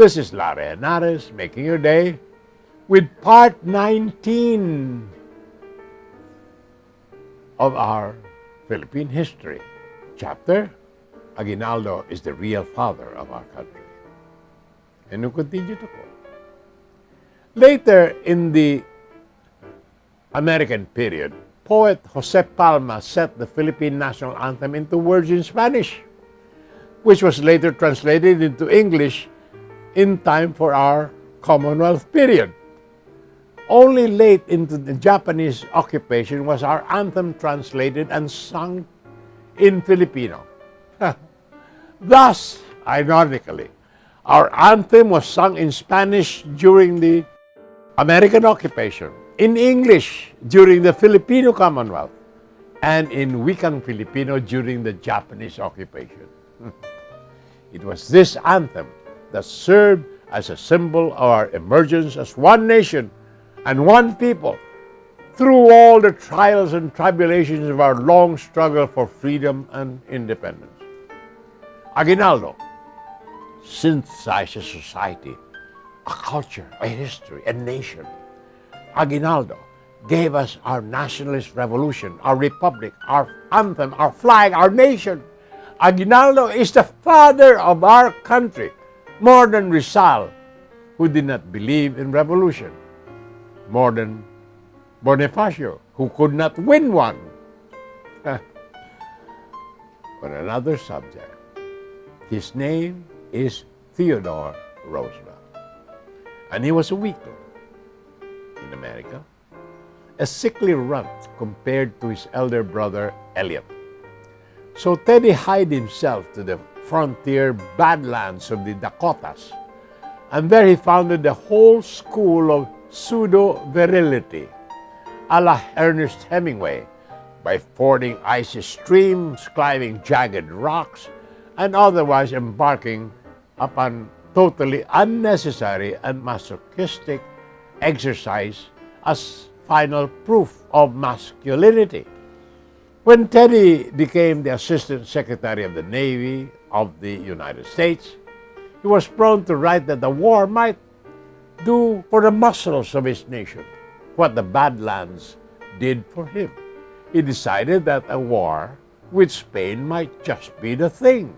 This is Larry Henares making your day with part 19 of our Philippine history. Chapter, Aguinaldo is the real father of our country. And we'll continue to quote. Later in the American period, poet Jose Palma set the Philippine national anthem into words in Spanish, which was later translated into English in time for our Commonwealth period. Only late into the Japanese occupation was our anthem translated and sung in Filipino. Thus, ironically, our anthem was sung in Spanish during the American occupation, in English during the Filipino Commonwealth, and in Wikang Filipino during the Japanese occupation. It was this anthem that served as a symbol of our emergence as one nation and one people through all the trials and tribulations of our long struggle for freedom and independence. Aguinaldo synthesizes society, a culture, a history, a nation. Aguinaldo gave us our nationalist revolution, our republic, our anthem, our flag, our nation. Aguinaldo is the father of our country, more than Rizal, who did not believe in revolution, more than Bonifacio, who could not win one. But another subject. His name is Theodore Roosevelt, and he was a weakling in America, a sickly runt compared to his elder brother Elliot. So Teddy hied himself to the frontier badlands of the Dakotas, and there he founded the whole school of pseudo-virility, a la Ernest Hemingway, by fording icy streams, climbing jagged rocks, and otherwise embarking upon totally unnecessary and masochistic exercise as final proof of masculinity. When Teddy became the Assistant Secretary of the Navy of the United States, he was prone to write that the war might do for the muscles of his nation what the Badlands did for him. He decided that a war with Spain might just be the thing.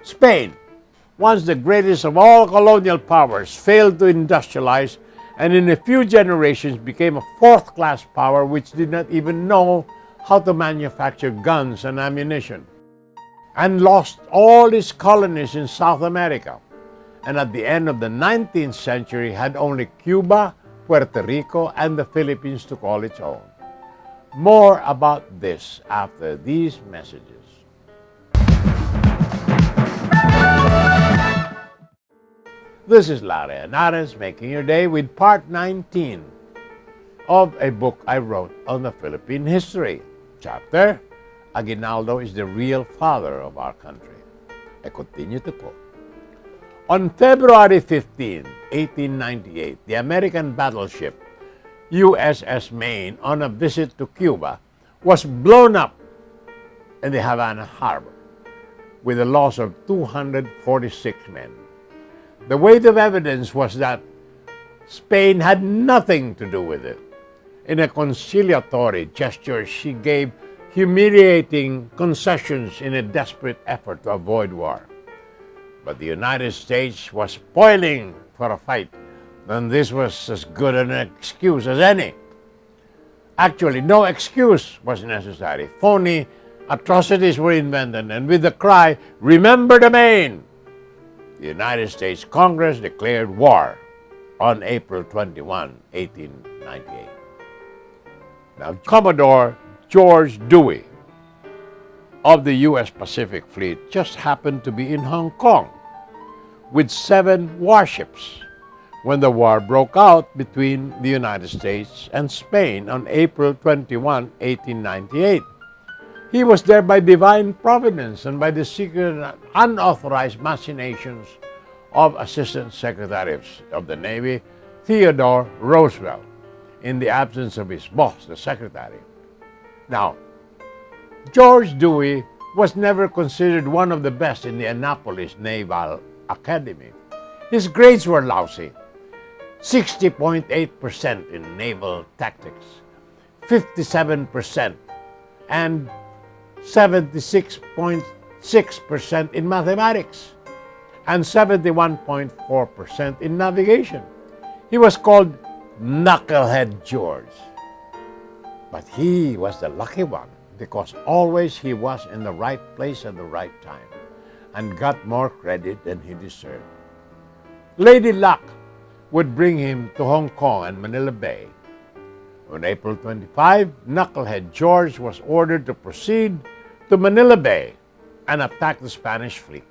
Spain, once the greatest of all colonial powers, failed to industrialize and in a few generations became a fourth-class power which did not even know how to manufacture guns and ammunition, and lost all its colonies in South America, and at the end of the 19th century had only Cuba, Puerto Rico, and the Philippines to call its own. More about this after these messages. This is Larry Henares making your day with part 19 of a book I wrote on the Philippine history. Chapter, Aguinaldo is the real father of our country. I continue to quote. On February 15, 1898, the American battleship USS Maine, on a visit to Cuba, was blown up in the Havana harbor with a loss of 246 men. The weight of evidence was that Spain had nothing to do with it. In a conciliatory gesture, she gave humiliating concessions in a desperate effort to avoid war. But the United States was spoiling for a fight, and this was as good an excuse as any. Actually, no excuse was necessary. Phony atrocities were invented, and with the cry, "Remember the Maine!" the United States Congress declared war on April 21, 1898. Now, Commodore George Dewey of the U.S. Pacific Fleet just happened to be in Hong Kong with 7 warships when the war broke out between the United States and Spain on April 21, 1898. He was there by divine providence and by the secret and unauthorized machinations of Assistant Secretary of the Navy Theodore Roosevelt, in the absence of his boss, the Secretary. Now, George Dewey was never considered one of the best in the Annapolis Naval Academy. His grades were lousy. 60.8% in naval tactics, 57%, and 76.6% in mathematics, and 71.4% in navigation. He was called Knucklehead George. But he was the lucky one because always he was in the right place at the right time and got more credit than he deserved. Lady Luck would bring him to Hong Kong and Manila Bay. On April 25, Knucklehead George was ordered to proceed to Manila Bay and attack the Spanish fleet.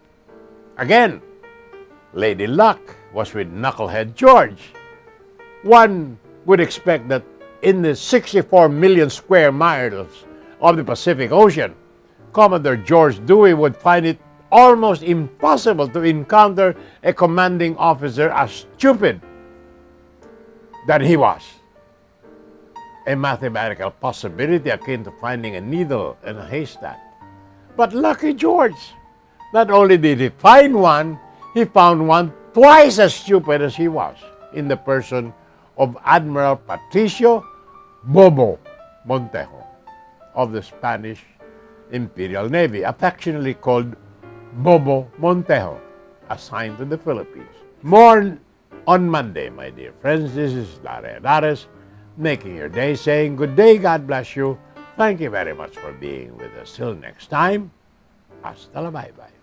Again, Lady Luck was with Knucklehead George. One would expect that in the 64 million square miles of the Pacific Ocean, Commodore George Dewey would find it almost impossible to encounter a commanding officer as stupid than he was. A mathematical possibility akin to finding a needle in a haystack. But lucky George, not only did he find one, he found one twice as stupid as he was, in the person of Admiral Patricio Bobo Montejo of the Spanish Imperial Navy, affectionately called Bobo Montejo, assigned to the Philippines. More on Monday, my dear friends. This is Larry Henares, making your day, saying good day, God bless you. Thank you very much for being with us. Till next time, hasta la bye-bye.